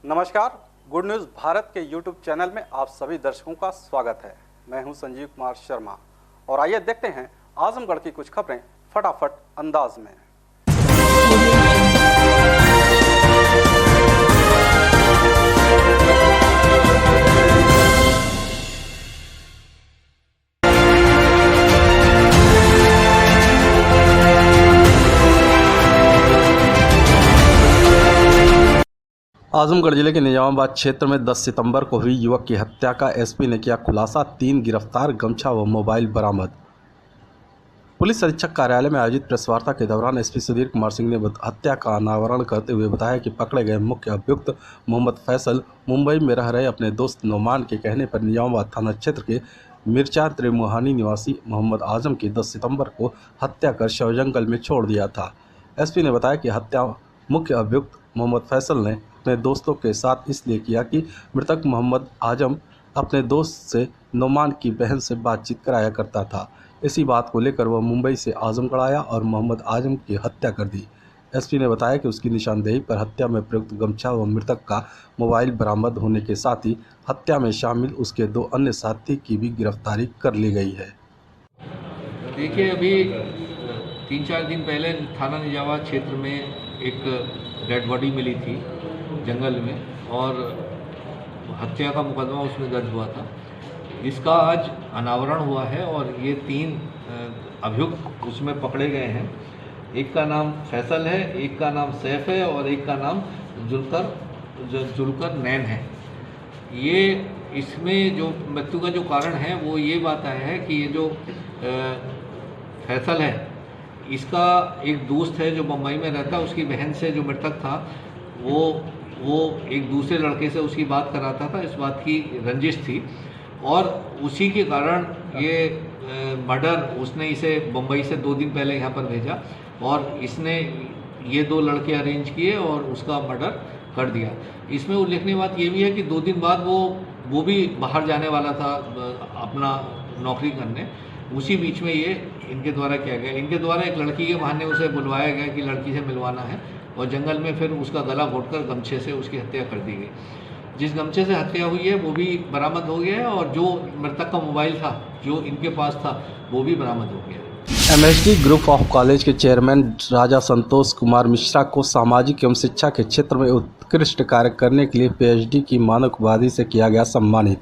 नमस्कार, good news Bharat के YouTube channel में आप सभी दर्शकों का स्वागत है। मैं हूं संजीव कुमार शर्मा और आइए देखते हैं आजमगढ़ की कुछ खबरें फटाफट अंदाज में। आजमगढ़ जिले के निजामाबाद क्षेत्र में 10 सितंबर को हुई युवक की हत्या का एसपी ने किया खुलासा। 3 गिरफ्तार, गमछा व मोबाइल बरामद। पुलिस अधीक्षक कार्यालय में आयोजित प्रेस वार्ता के दौरान एसपी सुधीर कुमार सिंह ने हत्या का अनावरण करते हुए बताया कि पकड़े गए मुख्य अभियुक्त मोहम्मद फैसल मुंबई में रह रहे अपने दोस्त नोमान के कहने पर निजामाबाद थाना क्षेत्र के मिर्चा त्रिमुहानी निवासी मोहम्मद आजम की 10 सितंबर को हत्या कर शव जंगल में छोड़ दिया था। एसपी ने बताया कि हत्या मुख्य अभियुक्त मोहम्मद फैसल ने अपने दोस्तों के साथ इसलिए किया कि मृतक मोहम्मद आजम अपने दोस्त से नोमान की बहन से बातचीत कराया करता था। इसी बात को लेकर वह मुंबई से आजमगढ़ आया और मोहम्मद आजम की हत्या कर दी। एसपी ने बताया कि उसकी निशानदेही पर हत्या में प्रयुक्त गमछा व मृतक का मोबाइल बरामद होने के साथ ही हत्या में शामिल उसके 2 अन्य साथी की भी गिरफ्तारी कर ली गई है। देखिए, अभी 3-4 दिन पहले थाना निजामाबाद क्षेत्र में एक डेड बॉडी मिली थी जंगल में और हत्या का मुकदमा उसमें दर्ज हुआ था। इसका आज अनावरण हुआ है और ये 3 अभियुक्त उसमें पकड़े गए हैं। एक का नाम फैसल है, एक का नाम सैफ है और एक का नाम जुल्कर नैन है। ये इसमें जो मृत्यु का जो कारण है वो ये बात आया है कि ये जो फैसल है, इसका एक दोस्त है जो मुंबई में रहता है, उसकी बहन से जो मृतक था वो एक दूसरे लड़के से उसकी बात कराता था। इस बात की रंजिश थी और उसी के कारण ये मर्डर उसने इसे मुंबई से 2 दिन पहले यहाँ पर भेजा और इसने ये 2 लड़के अरेंज किए और उसका मर्डर कर दिया। इसमें उल्लेखनीय बात ये भी है कि 2 दिन बाद वो भी बाहर जाने वाला था अपना नौकरी करने। उसी बीच में ये इनके द्वारा किया गया। इनके द्वारा एक लड़की के बहाने उसे बुलवाया गया कि लड़की से मिलवाना है और जंगल में फिर उसका गला घोंटकर गमछे से उसकी हत्या कर दी गई। जिस गमछे से हत्या हुई है वो भी बरामद हो गया है और जो मृतक का मोबाइल था जो इनके पास था वो भी बरामद हो गया है। एमएसडी ग्रुप ऑफ कॉलेज के चेयरमैन राजा संतोष कुमार मिश्रा को सामाजिक एवं शिक्षा के क्षेत्र में उत्कृष्ट कार्य करने के लिए पीएचडी की मानक उपाधि से किया गया सम्मानित।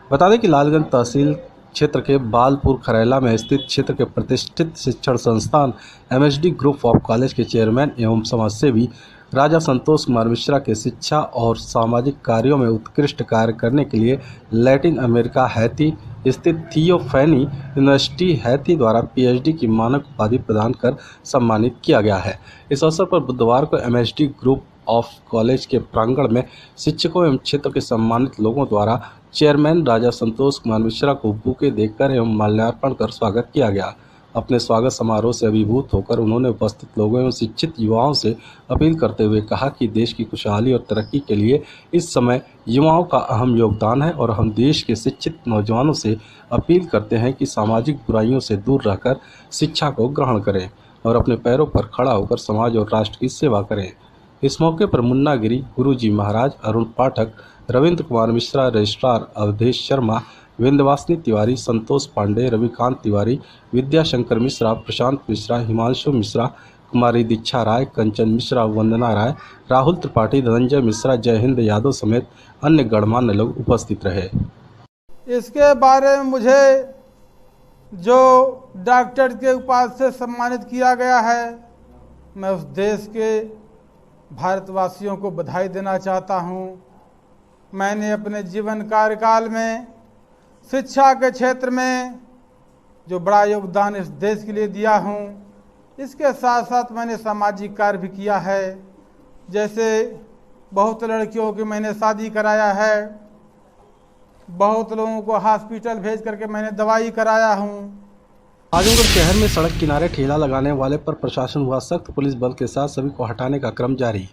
बता दें कि लालगंज तहसील क्षेत्र के बालपुर खरैला में स्थित क्षेत्र के प्रतिष्ठित शिक्षण संस्थान एमएसडी ग्रुप ऑफ कॉलेज के चेयरमैन एवं समाजसेवी राजा संतोष कुमार मिश्रा के शिक्षा और सामाजिक कार्यों में उत्कृष्ट कार्य करने के लिए लैटिन अमेरिका हैती स्थित थियो फैनी यूनिवर्सिटी हैती द्वारा पीएचडी की मानक उपाधि प्रदान कर सम्मानित किया गया है। इस अवसर पर बुधवार को एमएसडी ग्रुप ऑफ कॉलेज के प्रांगण में शिक्षकों एवं क्षेत्र के सम्मानित लोगों द्वारा चेयरमैन राजा संतोष कुमार मिश्रा को बुके देकर एवं माल्यार्पण कर स्वागत किया गया। अपने स्वागत समारोह से अभिभूत होकर उन्होंने उपस्थित लोगों एवं शिक्षित युवाओं से अपील करते हुए कहा कि देश की खुशहाली और तरक्की के लिए इस समय युवाओं का अहम योगदान है और हम देश के शिक्षित नौजवानों से अपील करते हैं कि सामाजिक बुराइयों से दूर रहकर शिक्षा को ग्रहण करें और अपने पैरों पर खड़ा होकर समाज और राष्ट्र की सेवा करें। इस मौके पर मुन्ना गिरी, गुरुजी महाराज, अरुण पाठक, रविंद्र कुमार मिश्रा, रजिस्ट्रार अवधेश शर्मा, विंध्यवासिनी तिवारी, संतोष पांडे, रविकांत तिवारी, विद्याशंकर मिश्रा, प्रशांत मिश्रा, हिमांशु मिश्रा, कुमारी दीक्षा राय, कंचन मिश्रा, वंदना राय, राहुल त्रिपाठी, धनंजय मिश्रा, जय हिंद यादव समेत अन्य गणमान्य लोग उपस्थित रहे। इसके बारे में मुझे जो डॉक्टर के उपाधि से सम्मानित किया गया है, मैं उस देश के भारतवासियों को बधाई देना चाहता हूँ। मैंने अपने जीवन कार्यकाल में शिक्षा के क्षेत्र में जो बड़ा योगदान इस देश के लिए दिया हूँ, इसके साथ साथ मैंने सामाजिक कार्य भी किया है। जैसे बहुत लड़कियों की मैंने शादी कराया है, बहुत लोगों को हॉस्पिटल भेज करके मैंने दवाई कराया हूँ। आजमगढ़ शहर में सड़क किनारे ठेला लगाने वाले पर प्रशासन हुआ सख्त। पुलिस बल के साथ सभी को हटाने का क्रम जारी।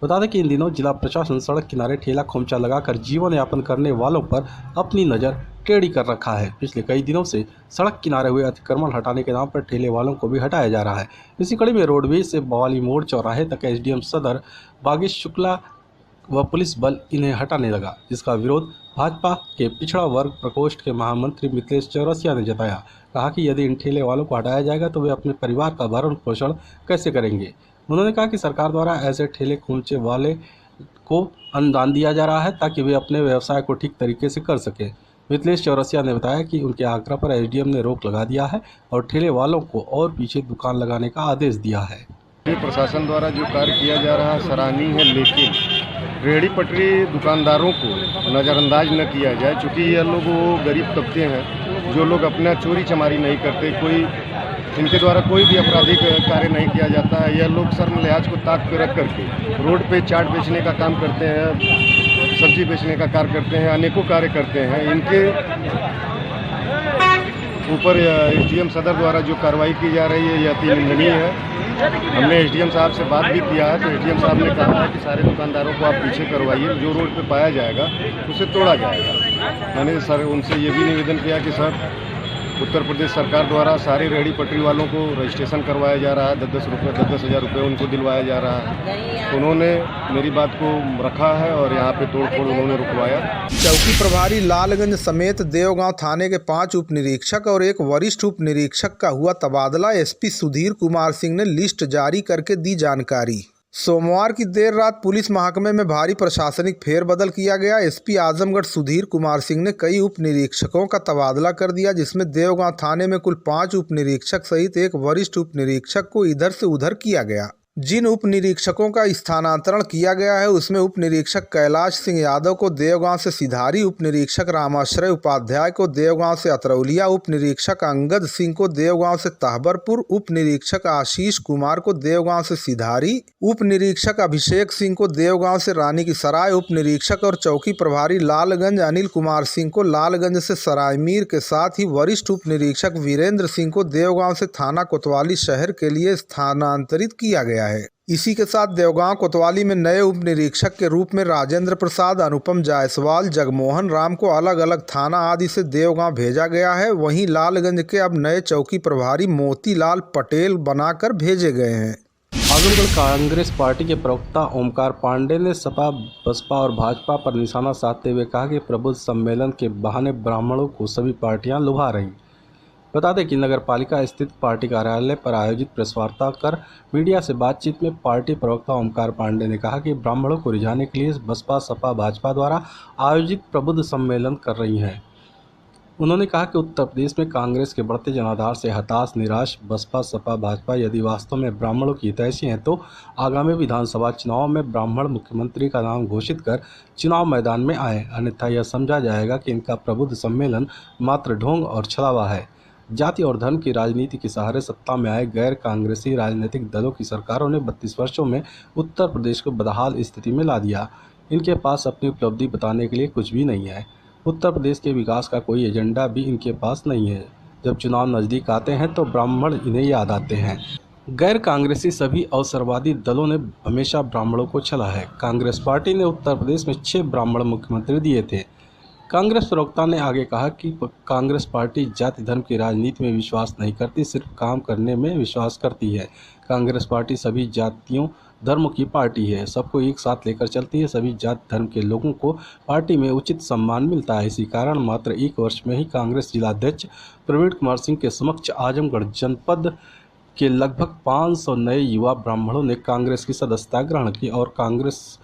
बता दें कि इन दिनों जिला प्रशासन सड़क किनारे ठेला खोमचा लगाकर जीवन यापन करने वालों पर अपनी नज़र टेढ़ी कर रखा है। पिछले कई दिनों से सड़क किनारे हुए अतिक्रमण हटाने के नाम पर ठेले वालों को भी हटाया जा रहा है। इसी कड़ी में रोडवेज से बवाली मोड़ चौराहे तक एसडीएम सदर बागेश शुक्ला व पुलिस बल इन्हें हटाने लगा, जिसका विरोध भाजपा के पिछड़ा वर्ग प्रकोष्ठ के महामंत्री मिथिलेश चौरसिया ने जताया। कहा कि यदि इन ठेले वालों को हटाया जाएगा तो वे अपने परिवार का भरण पोषण कैसे करेंगे। उन्होंने कहा कि सरकार द्वारा ऐसे ठेले खोलने वाले को अनुदान दिया जा रहा है ताकि वे अपने व्यवसाय को ठीक तरीके से कर सकें। मिथिलेश चौरसिया ने बताया कि उनके आग्रह पर एसडीएम ने रोक लगा दिया है और ठेले वालों को और पीछे दुकान लगाने का आदेश दिया है। प्रशासन द्वारा जो कार्य किया जा रहा है सराहनीय है, लेकिन रेहड़ी पटरी दुकानदारों को नज़रअंदाज न किया जाए, क्योंकि ये लोग वो गरीब तबके हैं जो लोग अपना चोरी चमारी नहीं करते, कोई इनके द्वारा कोई भी आपराधिक कार्य नहीं किया जाता है। यह लोग शर्म लिहाज को ताक पे रख करके रोड पे चाट बेचने का काम करते हैं, सब्जी बेचने का कार्य करते हैं, अनेकों कार्य करते हैं। इनके ऊपर एसडीएम सदर द्वारा जो कार्रवाई की जा रही है यह अति निंदनीय है। हमने एसडीएम साहब से बात भी किया है तो एसडीएम साहब ने कहा है कि सारे दुकानदारों को आप पीछे करवाइए, जो रोड पे पाया जाएगा उसे तोड़ा जाएगा। मैंने सर उनसे ये भी निवेदन किया कि सर उत्तर प्रदेश सरकार द्वारा सारे रेहड़ी पटरी वालों को रजिस्ट्रेशन करवाया जा रहा है, 10 हज़ार रुपये उनको दिलवाया जा रहा है। उन्होंने मेरी बात को रखा है और यहाँ पे तोड़फोड़ उन्होंने रुकवाया। चौकी प्रभारी लालगंज समेत देवगांव थाने के 5 उप निरीक्षक और एक वरिष्ठ उप निरीक्षक का हुआ तबादला। एसपी सुधीर कुमार सिंह ने लिस्ट जारी करके दी जानकारी। सोमवार की देर रात पुलिस महकमे में भारी प्रशासनिक फेरबदल किया गया। एसपी आजमगढ़ सुधीर कुमार सिंह ने कई उप निरीक्षकों का तबादला कर दिया, जिसमें देवगांव थाने में कुल 5 उप निरीक्षक सहित एक वरिष्ठ उप निरीक्षक को इधर से उधर किया गया। जिन उप निरीक्षकों का स्थानांतरण किया गया है उसमें उप निरीक्षक कैलाश सिंह यादव को देवगांव से सिधारी, उप निरीक्षक रामाश्रय उपाध्याय को देवगांव से अतरौलिया, उप निरीक्षक अंगद सिंह को देवगांव से तहबरपुर, उप निरीक्षक आशीष कुमार को देवगांव से सिधारी, उप निरीक्षक अभिषेक सिंह को देवगांव से रानी की सराय, उप निरीक्षक और चौकी प्रभारी लालगंज अनिल कुमार सिंह को लालगंज से सरायमीर के साथ ही वरिष्ठ उप निरीक्षक वीरेंद्र सिंह को देवगांव से थाना कोतवाली शहर के लिए स्थानांतरित किया गया है। इसी के साथ देवगांव कोतवाली में नए उप निरीक्षक के रूप में राजेंद्र प्रसाद, अनुपम जायसवाल, जगमोहन राम को अलग अलग थाना आदि से देवगांव भेजा गया है। वहीं लालगंज के अब नए चौकी प्रभारी मोतीलाल पटेल बनाकर भेजे गए हैं। आजमगढ़ कांग्रेस पार्टी के प्रवक्ता ओमकार पांडे ने सपा, बसपा और भाजपा पर निशाना साधते हुए कहा कि प्रबुद्ध सम्मेलन के बहाने ब्राह्मणों को सभी पार्टियां लुभा रही। बता दें कि नगर पालिका स्थित पार्टी कार्यालय पर आयोजित प्रेस वार्ता कर मीडिया से बातचीत में पार्टी प्रवक्ता ओमकार पांडे ने कहा कि ब्राह्मणों को रिझाने के लिए बसपा, सपा, भाजपा द्वारा आयोजित प्रबुद्ध सम्मेलन कर रही हैं। उन्होंने कहा कि उत्तर प्रदेश में कांग्रेस के बढ़ते जनाधार से हताश निराश बसपा, सपा, भाजपा यदि वास्तव में ब्राह्मणों की हितैषी हैं तो आगामी विधानसभा चुनाव में ब्राह्मण मुख्यमंत्री का नाम घोषित कर चुनाव मैदान में आए, अन्यथा यह समझा जाएगा कि इनका प्रबुद्ध सम्मेलन मात्र ढोंग और छलावा है। जाति और धर्म की राजनीति के सहारे सत्ता में आए गैर कांग्रेसी राजनीतिक दलों की सरकारों ने 32 वर्षों में उत्तर प्रदेश को बदहाल स्थिति में ला दिया। इनके पास अपनी उपलब्धि बताने के लिए कुछ भी नहीं है। उत्तर प्रदेश के विकास का कोई एजेंडा भी इनके पास नहीं है। जब चुनाव नज़दीक आते हैं तो ब्राह्मण इन्हें याद आते हैं। गैर कांग्रेसी सभी अवसरवादी दलों ने हमेशा ब्राह्मणों को छला है। कांग्रेस पार्टी ने उत्तर प्रदेश में 6 ब्राह्मण मुख्यमंत्री दिए थे। कांग्रेस प्रवक्ता ने आगे कहा कि कांग्रेस पार्टी जाति धर्म की राजनीति में विश्वास नहीं करती, सिर्फ काम करने में विश्वास करती है। कांग्रेस पार्टी सभी जातियों धर्मों की पार्टी है, सबको एक साथ लेकर चलती है। सभी जाति धर्म के लोगों को पार्टी में उचित सम्मान मिलता है। इसी कारण मात्र 1 वर्ष में ही कांग्रेस जिलाध्यक्ष प्रवीण कुमार सिंह के समक्ष आजमगढ़ जनपद के लगभग 500 नए युवा ब्राह्मणों ने कांग्रेस की सदस्यता ग्रहण की और कांग्रेस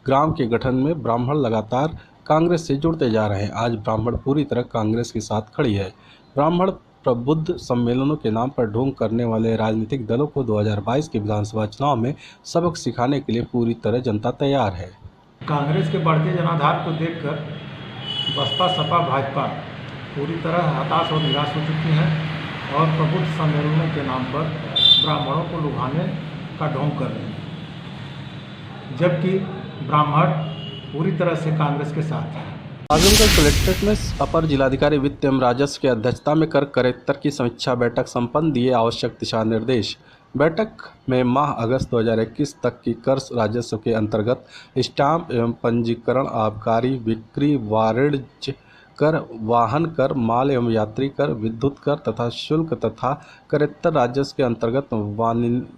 ग्राम के गठन में ब्राह्मण लगातार कांग्रेस से जुड़ते जा रहे हैं। आज ब्राह्मण पूरी तरह कांग्रेस के साथ खड़ी है। ब्राह्मण प्रबुद्ध सम्मेलनों के नाम पर ढोंग करने वाले राजनीतिक दलों को 2022 के विधानसभा चुनाव में सबक सिखाने के लिए पूरी तरह जनता तैयार है। कांग्रेस के बढ़ते जनाधार को देखकर बसपा, सपा, भाजपा पूरी तरह हताश और निराश हो चुकी हैं और प्रबुद्ध सम्मेलनों के नाम पर ब्राह्मणों को लुभाने का ढोंग कर रहे हैं, जबकि ब्राह्मण पूरी तरह से कांग्रेस के साथ है। आजमगढ़ कलेक्ट्रेट में अपर जिलाधिकारी वित्त एवं राजस्व की अध्यक्षता में कर कलेक्टर की समीक्षा बैठक संपन्न, दिए आवश्यक दिशा निर्देश। बैठक में माह अगस्त 2021 तक की कर राजस्व के अंतर्गत स्टाम्प एवं पंजीकरण, आबकारी, बिक्री, वाणिज्य कर, वाहन कर, माल एवं यात्री कर, विद्युत कर तथा शुल्क तथा करेत्तर राजस्व के अंतर्गत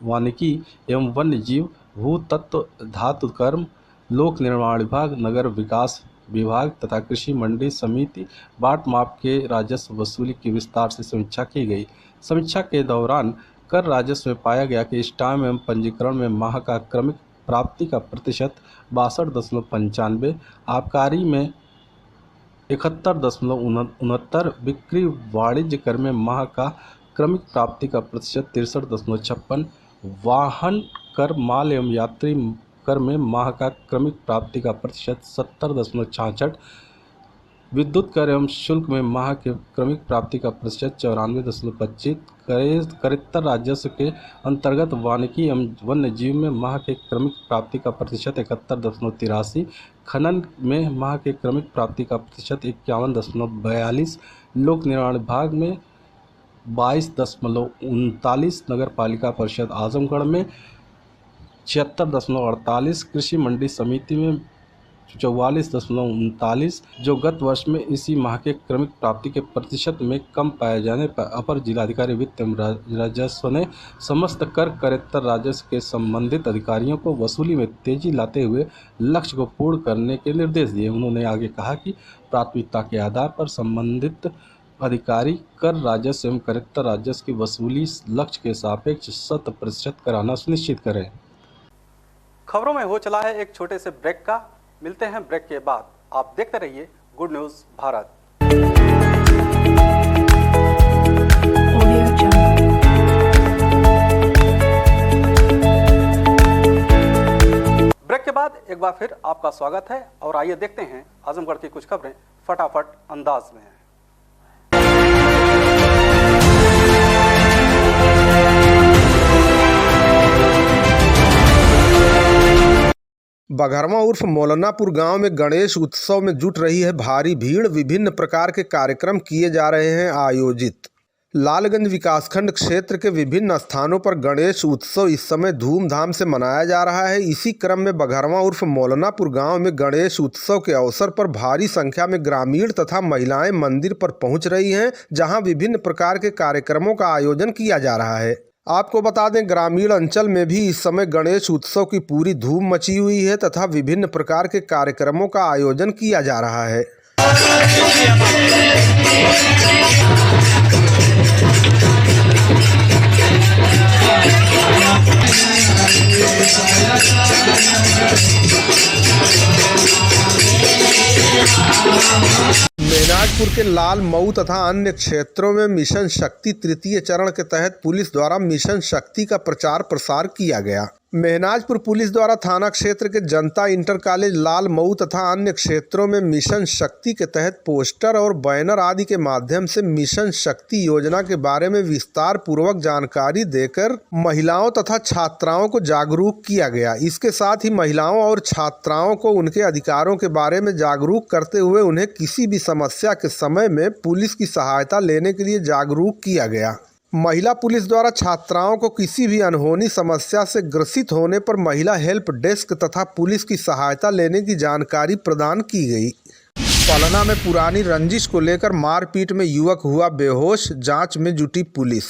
वानिकी एवं वन्य जीव, भू तत्व, धातु कर्म, लोक निर्माण विभाग, नगर विकास विभाग तथा कृषि मंडी समिति बाट माप के राजस्व वसूली की विस्तार से समीक्षा की गई। समीक्षा के दौरान कर राजस्व में पाया गया कि स्टाम्प एवं पंजीकरण में माह का क्रमिक प्राप्ति का प्रतिशत 62.95, आबकारी में 71.69, बिक्री वाणिज्य कर में माह का क्रमिक प्राप्ति का प्रतिशत 63.56, वाहन कर, माल एवं यात्री कर में माह का क्रमिक प्राप्ति का प्रतिशत 70.66, विद्युत कर एवं शुल्क में माह के क्रमिक प्राप्ति का प्रतिशत 94.25, करेत्तर राजस्व के अंतर्गत वानिकी एवं वन्य जीव में माह के क्रमिक प्राप्ति का प्रतिशत 71.83, खनन में माह के क्रमिक प्राप्ति का प्रतिशत 51.42, लोक निर्माण विभाग में 22.39, नगर पालिका परिषद आजमगढ़ में 76.48, कृषि मंडी समिति में 44.39, जो गत वर्ष में इसी माह के क्रमिक प्राप्ति के प्रतिशत में कम पाए जाने पर अपर जिलाधिकारी वित्त एवं राजस्व ने समस्त कर करेत्तर राजस्व के संबंधित अधिकारियों को वसूली में तेजी लाते हुए लक्ष्य को पूर्ण करने के निर्देश दिए। उन्होंने आगे कहा कि प्राथमिकता के आधार पर संबंधित अधिकारी कर राजस्व एवं करेत्तर राजस्व की वसूली लक्ष्य के सापेक्ष 100% कराना सुनिश्चित करें। खबरों में हो चला है एक छोटे से ब्रेक का। मिलते हैं ब्रेक के बाद। आप देखते रहिए गुड न्यूज भारत। ब्रेक के बाद एक बार फिर आपका स्वागत है और आइए देखते हैं आजमगढ़ की कुछ खबरें फटाफट अंदाज में। बघरमा उर्फ मौलानापुर गांव में गणेश उत्सव में जुट रही है भारी भीड़। विभिन्न प्रकार के कार्यक्रम किए जा रहे हैं आयोजित। लालगंज विकासखंड क्षेत्र के विभिन्न स्थानों पर गणेश उत्सव इस समय धूमधाम से मनाया जा रहा है। इसी क्रम में बघरमा उर्फ मौलानापुर गांव में गणेश उत्सव के अवसर पर भारी संख्या में ग्रामीण तथा महिलाएं मंदिर पर पहुंच रही हैं, जहां विभिन्न प्रकार के कार्यक्रमों का आयोजन किया जा रहा है। आपको बता दें, ग्रामीण अंचल में भी इस समय गणेश उत्सव की पूरी धूम मची हुई है तथा विभिन्न प्रकार के कार्यक्रमों का आयोजन किया जा रहा है। मेहनाजपुर के लाल मऊ तथा अन्य क्षेत्रों में मिशन शक्ति तृतीय चरण के तहत पुलिस द्वारा मिशन शक्ति का प्रचार प्रसार किया गया। मेहनाजपुर पुलिस द्वारा थाना क्षेत्र के जनता इंटर कॉलेज लाल मऊ तथा अन्य क्षेत्रों में मिशन शक्ति के तहत पोस्टर और बैनर आदि के माध्यम से मिशन शक्ति योजना के बारे में विस्तार पूर्वक जानकारी देकर महिलाओं तथा छात्राओं को जागरूक किया गया। इसके साथ ही महिलाओं और छात्राओं को उनके अधिकारों के बारे में जागरूक करते हुए उन्हें किसी भी समस्या के समय में पुलिस की सहायता लेने के लिए जागरूक किया गया। महिला पुलिस द्वारा छात्राओं को किसी भी अनहोनी समस्या से ग्रसित होने पर महिला हेल्प डेस्क तथा पुलिस की सहायता लेने की जानकारी प्रदान की गई। पलना में पुरानी रंजिश को लेकर मारपीट में युवक हुआ बेहोश, जांच में जुटी पुलिस।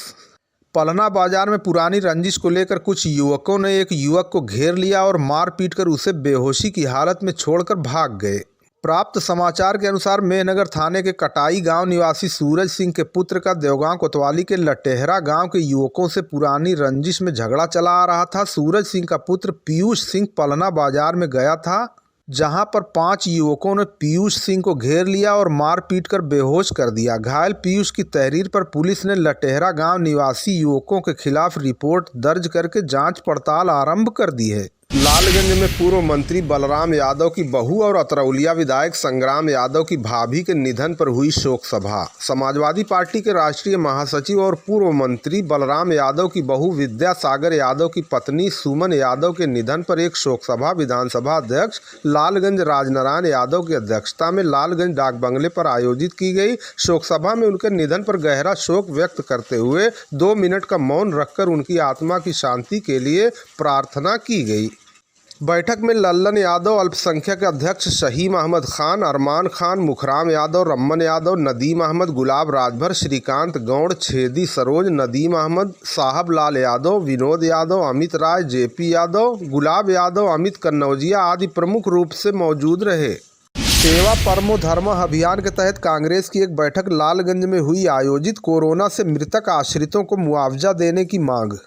पलना बाजार में पुरानी रंजिश को लेकर कुछ युवकों ने एक युवक को घेर लिया और मारपीट कर उसे बेहोशी की हालत में छोड़कर भाग गए। प्राप्त समाचार के अनुसार मेहनगर थाने के कटाई गांव निवासी सूरज सिंह के पुत्र का देवगांव कोतवाली के लटेहरा गांव के युवकों से पुरानी रंजिश में झगड़ा चला आ रहा था। सूरज सिंह का पुत्र पीयूष सिंह पलना बाजार में गया था, जहां पर 5 युवकों ने पीयूष सिंह को घेर लिया और मारपीट कर बेहोश कर दिया। घायल पीयूष की तहरीर पर पुलिस ने लटेहरा गांव निवासी युवकों के खिलाफ रिपोर्ट दर्ज करके जांच पड़ताल आरंभ कर दी है। लालगंज में पूर्व मंत्री बलराम यादव की बहू और अतरौलिया विधायक संग्राम यादव की भाभी के निधन पर हुई शोक सभा। समाजवादी पार्टी के राष्ट्रीय महासचिव और पूर्व मंत्री बलराम यादव की बहू विद्या सागर यादव की पत्नी सुमन यादव के निधन पर एक शोक सभा विधानसभा अध्यक्ष लालगंज राजनारायण यादव की अध्यक्षता में लालगंज डाक बंगले पर आयोजित की गई। शोक सभा में उनके निधन पर गहरा शोक व्यक्त करते हुए 2 मिनट का मौन रखकर उनकी आत्मा की शांति के लिए प्रार्थना की गई। बैठक में लल्लन यादव, अल्पसंख्यक अध्यक्ष शहीम अहमद खान, अरमान खान, मुखराम यादव, रम्मन यादव, नदीम अहमद, गुलाब राजभर, श्रीकांत गौड़, छेदी सरोज, नदीम अहमद, साहब लाल यादव, विनोद यादव, अमित राय, जेपी यादव, गुलाब यादव, अमित कन्नौजिया आदि प्रमुख रूप से मौजूद रहे। सेवा परमो धर्म अभियान के तहत कांग्रेस की एक बैठक लालगंज में हुई आयोजित। कोरोना से मृतक आश्रितों को मुआवजा देने की मांग।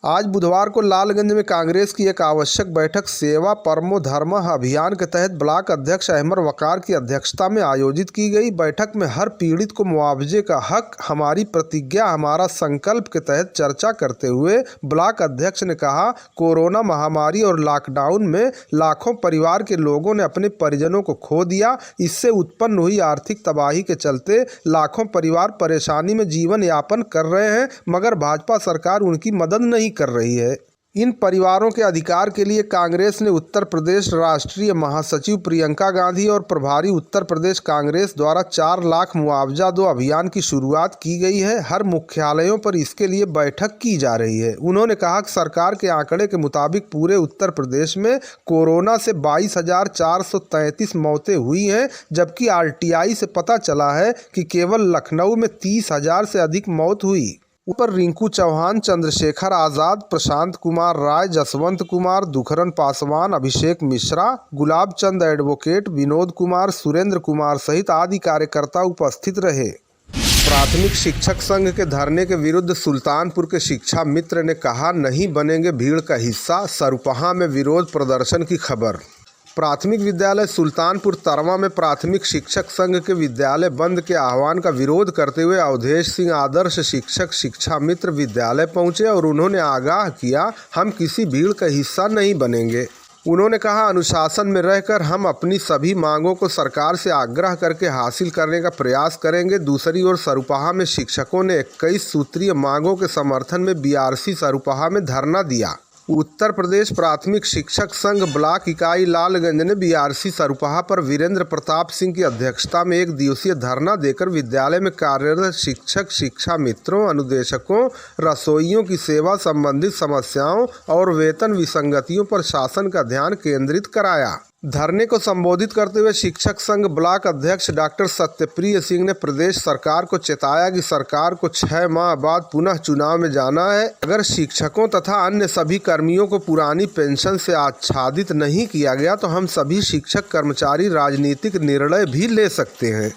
आज बुधवार को लालगंज में कांग्रेस की एक आवश्यक बैठक सेवा परमो धर्म अभियान के तहत ब्लॉक अध्यक्ष अहमद वकार की अध्यक्षता में आयोजित की गई। बैठक में हर पीड़ित को मुआवजे का हक, हमारी प्रतिज्ञा, हमारा संकल्प के तहत चर्चा करते हुए ब्लॉक अध्यक्ष ने कहा, कोरोना महामारी और लॉकडाउन में लाखों परिवार के लोगों ने अपने परिजनों को खो दिया। इससे उत्पन्न हुई आर्थिक तबाही के चलते लाखों परिवार परेशानी में जीवन यापन कर रहे हैं, मगर भाजपा सरकार उनकी मदद नहीं कर रही है। इन परिवारों के अधिकार के लिए कांग्रेस ने उत्तर प्रदेश राष्ट्रीय महासचिव प्रियंका गांधी और प्रभारी उत्तर प्रदेश कांग्रेस द्वारा 4 लाख मुआवजा दो अभियान की शुरुआत की गई है। हर मुख्यालयों पर इसके लिए बैठक की जा रही है। उन्होंने कहा कि सरकार के आंकड़े के मुताबिक पूरे उत्तर प्रदेश में कोरोना से 22,433 मौतें हुई हैं, जबकि RTI से पता चला है कि केवल लखनऊ में 30,000 से अधिक मौत हुई। ऊपर रिंकू चौहान, चंद्रशेखर आज़ाद, प्रशांत कुमार राय, जसवंत कुमार, दुखरन पासवान, अभिषेक मिश्रा, गुलाब चंद एडवोकेट, विनोद कुमार, सुरेंद्र कुमार सहित आदि कार्यकर्ता उपस्थित रहे। प्राथमिक शिक्षक संघ के धरने के विरुद्ध सुल्तानपुर के शिक्षा मित्र ने कहा, नहीं बनेंगे भीड़ का हिस्सा। सरुपहा में विरोध प्रदर्शन की खबर। प्राथमिक विद्यालय सुल्तानपुर तरवा में प्राथमिक शिक्षक संघ के विद्यालय बंद के आह्वान का विरोध करते हुए अवधेश सिंह आदर्श शिक्षक शिक्षा मित्र विद्यालय पहुंचे और उन्होंने आगाह किया, हम किसी भीड़ का हिस्सा नहीं बनेंगे। उन्होंने कहा, अनुशासन में रहकर हम अपनी सभी मांगों को सरकार से आग्रह करके हासिल करने का प्रयास करेंगे। दूसरी ओर सरुपहा में शिक्षकों ने 21 सूत्रीय मांगों के समर्थन में BRC सरुपहा में धरना दिया। उत्तर प्रदेश प्राथमिक शिक्षक संघ ब्लॉक इकाई लालगंज ने BRC सरुपहा पर वीरेंद्र प्रताप सिंह की अध्यक्षता में 1 दिवसीय धरना देकर विद्यालय में कार्यरत शिक्षक, शिक्षा मित्रों, अनुदेशकों, रसोइयों की सेवा संबंधित समस्याओं और वेतन विसंगतियों पर शासन का ध्यान केंद्रित कराया। धरने को संबोधित करते हुए शिक्षक संघ ब्लॉक अध्यक्ष डॉक्टर सत्यप्रिय सिंह ने प्रदेश सरकार को चेताया कि सरकार को 6 माह बाद पुनः चुनाव में जाना है। अगर शिक्षकों तथा अन्य सभी कर्मियों को पुरानी पेंशन से आच्छादित नहीं किया गया तो हम सभी शिक्षक कर्मचारी राजनीतिक निर्णय भी ले सकते हैं।